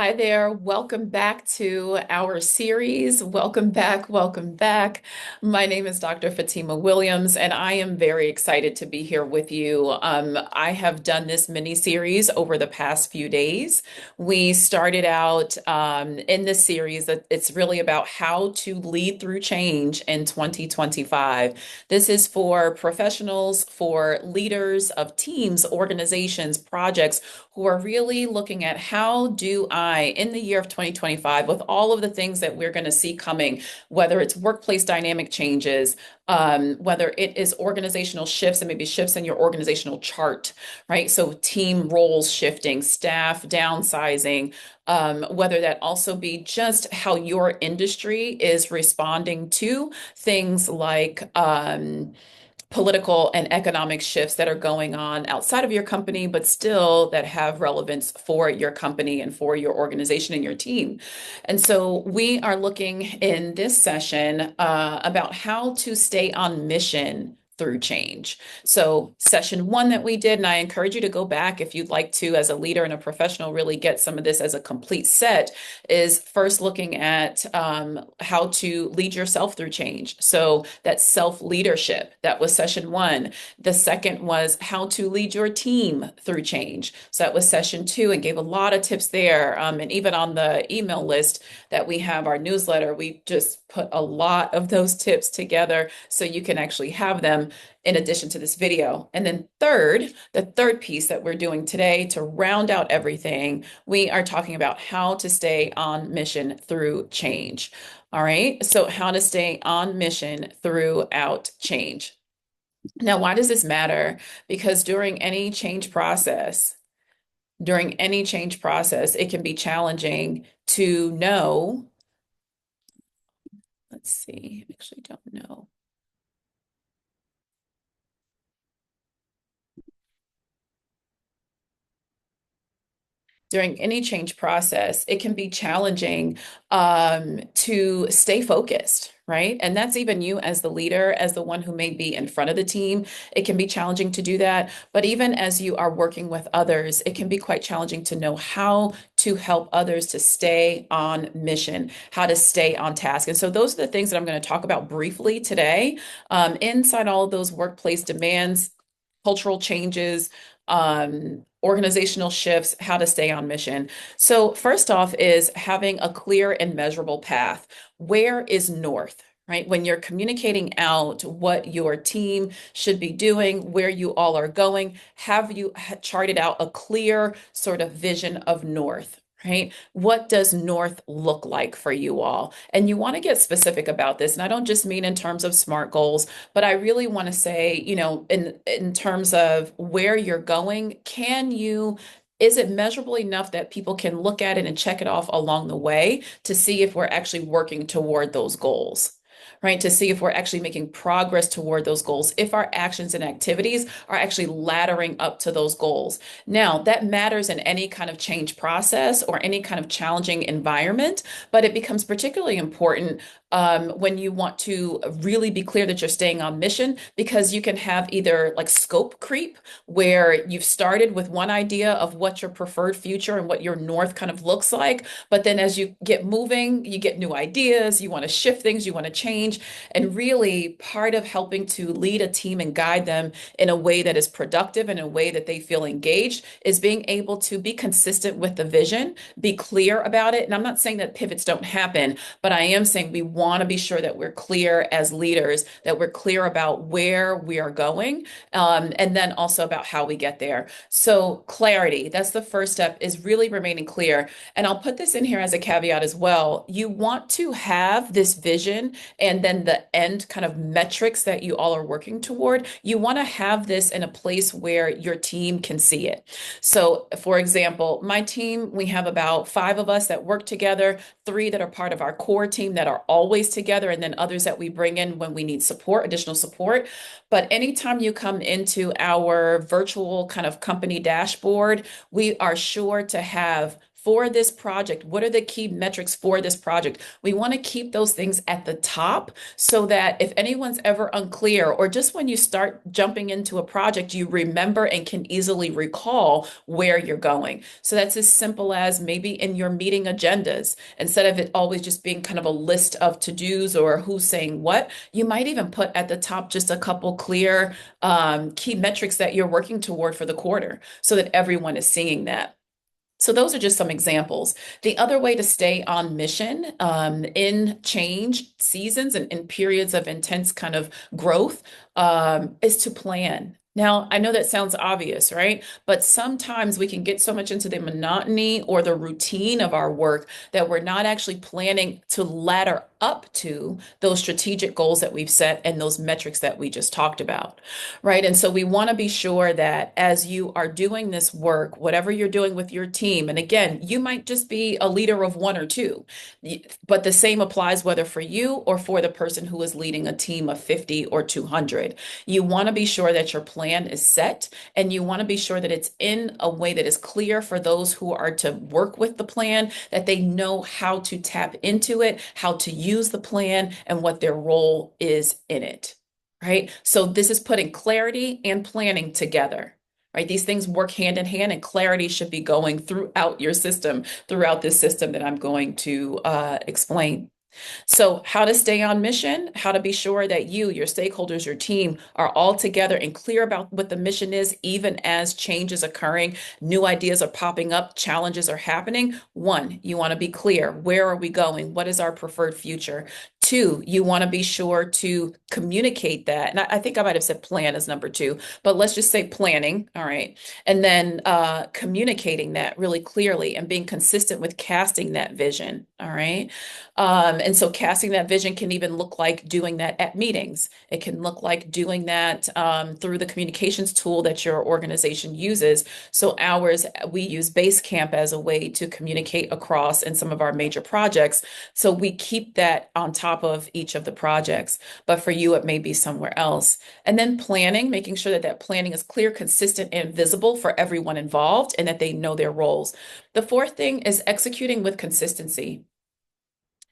Hi there. Welcome back to our series. Welcome back. Welcome back. My name is Dr. Fatima Williams, and I am very excited to be here with you. I have done this mini series over the past few days. We started out in this series that it's really about how to lead through change in 2025. This is for professionals, for leaders of teams, organizations, projects who are really looking at how do I, in the year of 2025, with all of the things that we're going to see coming, whether it's workplace dynamic changes, whether it is organizational shifts and maybe shifts in your organizational chart, right? So team roles shifting, staff downsizing, whether that also be just how your industry is responding to things like political and economic shifts that are going on outside of your company, but still that have relevance for your company and for your organization and your team. And so we are looking in this session about how to stay on mission through change. So session one that we did, and I encourage you to go back if you'd like to, as a leader and a professional, really get some of this as a complete set, is first looking at how to lead yourself through change. So that self-leadership, that was session one. The second was how to lead your team through change. So that was session two, and gave a lot of tips there. And even on the email list that we have, our newsletter, we just put a lot of those tips together so you can actually have them in addition to this video. And then the third piece that we're doing today to round out everything, we are talking about how to stay on mission through change. All right, so how to stay on mission throughout change. Now, why does this matter? Because during any change process, it can be challenging to know, let's see, I actually don't know. During any change process, it can be challenging to stay focused, right? And that's even you as the leader, as the one who may be in front of the team. It can be challenging to do that. But even as you are working with others, it can be quite challenging to know how to help others to stay on mission, how to stay on task. And so those are the things that I'm going to talk about briefly today. Inside all of those workplace demands, cultural changes, organizational shifts, how to stay on mission. So, first off, is having a clear and measurable path. Where is north? Right? When you're communicating out what your team should be doing, where you all are going, have you charted out a clear sort of vision of north? Right? What does north look like for you all? And you want to get specific about this. And I don't just mean in terms of SMART goals, but I really want to say, in terms of where you're going, is it measurable enough that people can look at it and check it off along the way to see if we're actually working toward those goals? Right? To see if we're actually making progress toward those goals, if our actions and activities are actually laddering up to those goals. Now, that matters in any kind of change process or any kind of challenging environment, but it becomes particularly important when you want to really be clear that you're staying on mission, because you can have either like scope creep, where you've started with one idea of what your preferred future and what your north kind of looks like, but then as you get moving, you get new ideas, you want to shift things, you want to change. And really, part of helping to lead a team and guide them in a way that is productive and a way that they feel engaged is being able to be consistent with the vision, be clear about it. And I'm not saying that pivots don't happen, but I am saying we want to be sure that we're clear as leaders, that we're clear about where we are going, and then also about how we get there. So clarity, that's the first step, is really remaining clear. And I'll put this in here as a caveat as well. You want to have this vision and then the end kind of metrics that you all are working toward. You want to have this in a place where your team can see it. So, for example, my team, we have about 5 of us that work together, 3 that are part of our core team that are always together, and then others that we bring in when we need support, additional support. But anytime you come into our virtual kind of company dashboard, we are sure to have for this project? What are the key metrics for this project? We want to keep those things at the top so that if anyone's ever unclear, or just when you start jumping into a project, you remember and can easily recall where you're going. So that's as simple as maybe in your meeting agendas, instead of it always just being kind of a list of to-dos or who's saying what, you might even put at the top just a couple clear key metrics that you're working toward for the quarter so that everyone is seeing that. So those are just some examples. The other way to stay on mission in change seasons and in periods of intense kind of growth is to plan. Now, I know that sounds obvious, right? But sometimes we can get so much into the monotony or the routine of our work that we're not actually planning to ladder up to those strategic goals that we've set and those metrics that we just talked about, right? And so we want to be sure that as you are doing this work, whatever you're doing with your team, and again, you might just be a leader of one or two, but the same applies whether for you or for the person who is leading a team of 50 or 200. You want to be sure that your plan is set, and you want to be sure that it's in a way that is clear for those who are to work with the plan, that they know how to tap into it, how to use the plan, and what their role is in it, right? So this is putting clarity and planning together. Right? These things work hand in hand, and clarity should be going throughout your system, throughout this system that I'm going to explain. So, how to stay on mission, how to be sure that you, your stakeholders, your team are all together and clear about what the mission is, even as change is occurring, new ideas are popping up, challenges are happening. One, you want to be clear. Where are we going? What is our preferred future? Two, you want to be sure to communicate that. And I think I might have said plan as number two, but let's just say planning. All right. And then communicating that really clearly and being consistent with casting that vision. All right. And so casting that vision can even look like doing that at meetings. It can look like doing that through the communications tool that your organization uses. So ours, we use Basecamp as a way to communicate across in some of our major projects. So we keep that on top of each of the projects. But for you, it may be somewhere else. And then planning, making sure that that planning is clear, consistent, and visible for everyone involved and that they know their roles. The fourth thing is executing with consistency.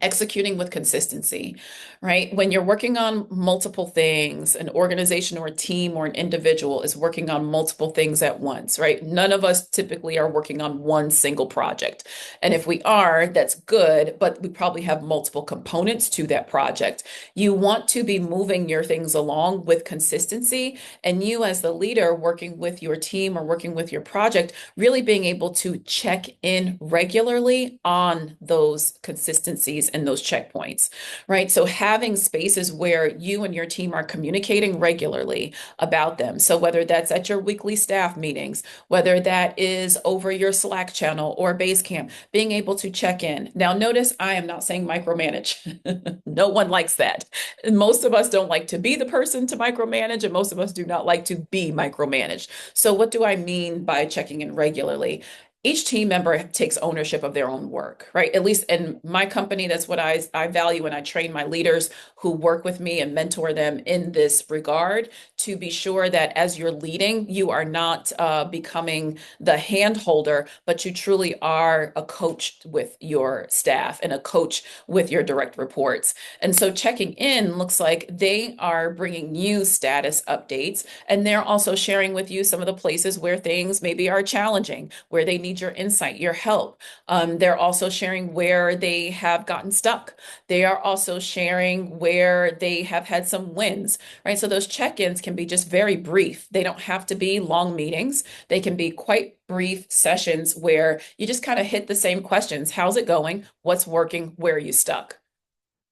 Executing with consistency, right? When you're working on multiple things, an organization or a team or an individual is working on multiple things at once, right? None of us typically are working on one single project. And if we are, that's good, but we probably have multiple components to that project. You want to be moving your things along with consistency, and you as the leader working with your team or working with your project, really being able to check in regularly on those consistencies and those checkpoints, right? So having spaces where you and your team are communicating regularly about them. So whether that's at your weekly staff meetings, whether that is over your Slack channel or Basecamp, being able to check in. Now, notice I am not saying micromanage. No one likes that. And most of us don't like to be the person to micromanage, and most of us do not like to be micromanaged. So what do I mean by checking in regularly? Each team member takes ownership of their own work, right? At least in my company, that's what I value, and I train my leaders who work with me and mentor them in this regard to be sure that as you're leading, you are not becoming the hand holder, but you truly are a coach with your staff and a coach with your direct reports. And so checking in looks like they are bringing you status updates, and they're also sharing with you some of the places where things maybe are challenging, where they need your insight, your help. They're also sharing where they have gotten stuck. They are also sharing where they have had some wins, right? So those check-ins can be just very brief. They don't have to be long meetings. They can be quite brief sessions where you just kind of hit the same questions. How's it going? What's working? Where are you stuck?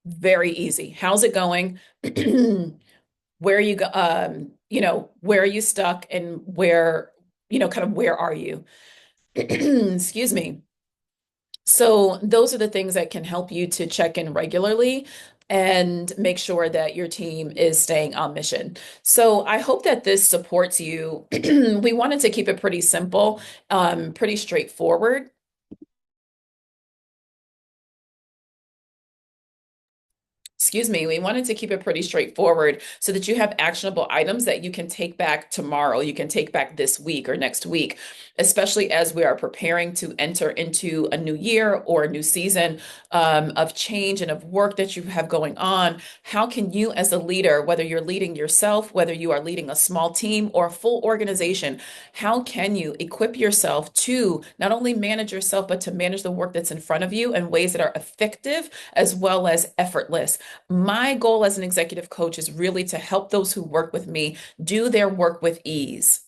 Very easy. How's it going? Where are you go, where are you stuck, and where, kind of where are you? Excuse me. So those are the things that can help you to check in regularly and make sure that your team is staying on mission. So I hope that this supports you. We wanted to keep it pretty simple, pretty straightforward. excuse me, we wanted to keep it pretty straightforward so that you have actionable items that you can take back tomorrow, you can take back this week or next week, especially as we are preparing to enter into a new year or a new season of change and of work that you have going on. How can you, as a leader, whether you're leading yourself, whether you are leading a small team or a full organization, how can you equip yourself to not only manage yourself, but to manage the work that's in front of you in ways that are effective as well as effortless? My goal as an executive coach is really to help those who work with me do their work with ease.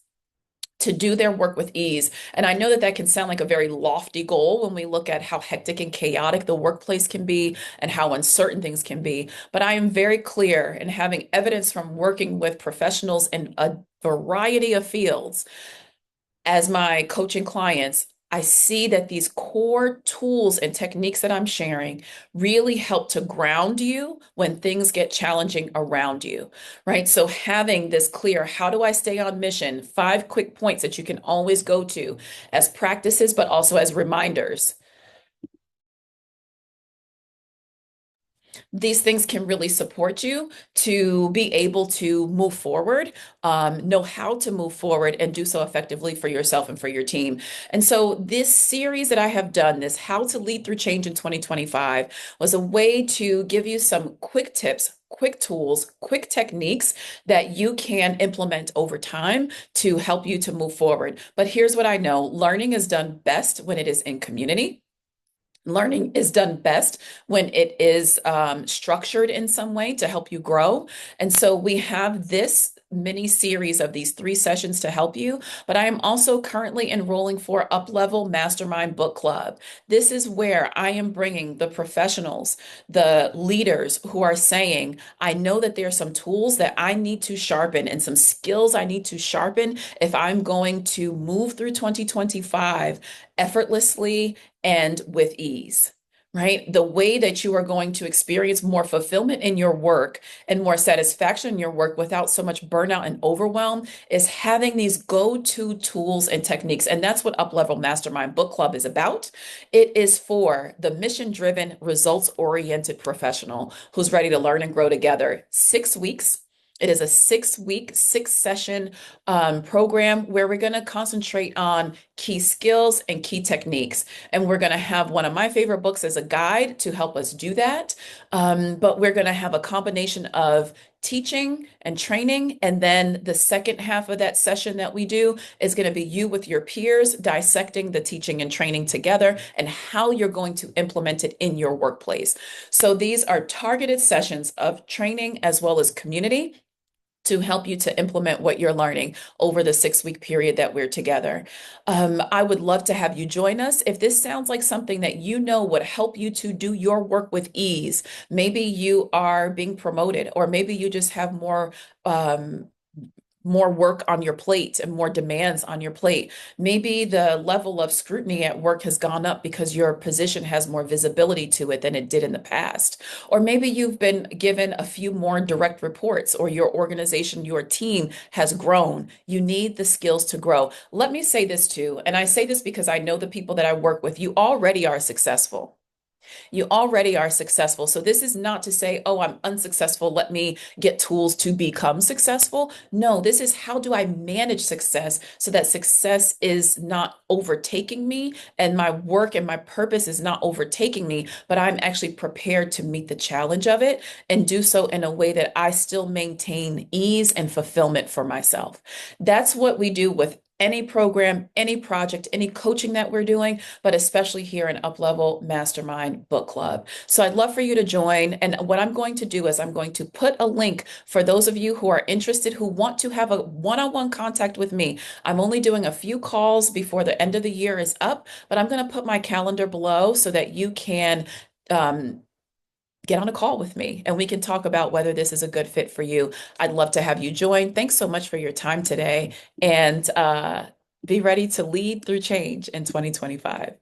To do their work with ease. And I know that that can sound like a very lofty goal when we look at how hectic and chaotic the workplace can be and how uncertain things can be. But I am very clear in having evidence from working with professionals in a variety of fields as my coaching clients. I see that these core tools and techniques that I'm sharing really help to ground you when things get challenging around you, right? So having this clear, how do I stay on mission? 5 quick points that you can always go to as practices, but also as reminders. These things can really support you to be able to move forward, know how to move forward and do so effectively for yourself and for your team. And so this series that I have done, this How to Lead Through Change in 2025, was a way to give you some quick tips, quick tools, quick techniques that you can implement over time to help you to move forward. But here's what I know: learning is done best when it is in community. Learning is done best when it is structured in some way to help you grow. And so we have this mini series of these 3 sessions to help you. But I am also currently enrolling for Up Level Mastermind Book Club. This is where I am bringing the professionals, the leaders who are saying, I know that there are some tools that I need to sharpen and some skills I need to sharpen if I'm going to move through 2025 effortlessly and with ease, right? The way that you are going to experience more fulfillment in your work and more satisfaction in your work without so much burnout and overwhelm is having these go-to tools and techniques. And that's what Uplevel Mastermind Book Club is about. It is for the mission-driven, results-oriented professional who's ready to learn and grow together. 6 weeks. It is a 6 week, 6 session program where we're going to concentrate on key skills and key techniques. And we're going to have one of my favorite books as a guide to help us do that. But we're going to have a combination of teaching and training. And then the second half of that session that we do is going to be you with your peers dissecting the teaching and training together and how you're going to implement it in your workplace. So these are targeted sessions of training as well as community to help you to implement what you're learning over the 6 week period that we're together. I would love to have you join us. If this sounds like something that you know would help you to do your work with ease, maybe you are being promoted, or maybe you just have more work on your plate and more demands on your plate. Maybe the level of scrutiny at work has gone up because your position has more visibility to it than it did in the past. Or maybe you've been given a few more direct reports, or your organization, your team has grown. You need the skills to grow. Let me say this too, and I say this because I know the people that I work with, you already are successful. You already are successful. So this is not to say, oh, I'm unsuccessful. Let me get tools to become successful. No, this is how do I manage success so that success is not overtaking me and my work and my purpose is not overtaking me, but I'm actually prepared to meet the challenge of it and do so in a way that I still maintain ease and fulfillment for myself. That's what we do with any program, any project, any coaching that we're doing, but especially here in Uplevel Mastermind Book Club. So I'd love for you to join. And what I'm going to do is I'm going to put a link for those of you who are interested, who want to have a one-on-one contact with me. I'm only doing a few calls before the end of the year is up, but I'm going to put my calendar below so that you can get on a call with me and we can talk about whether this is a good fit for you. I'd love to have you join. Thanks so much for your time today, and be ready to lead through change in 2025.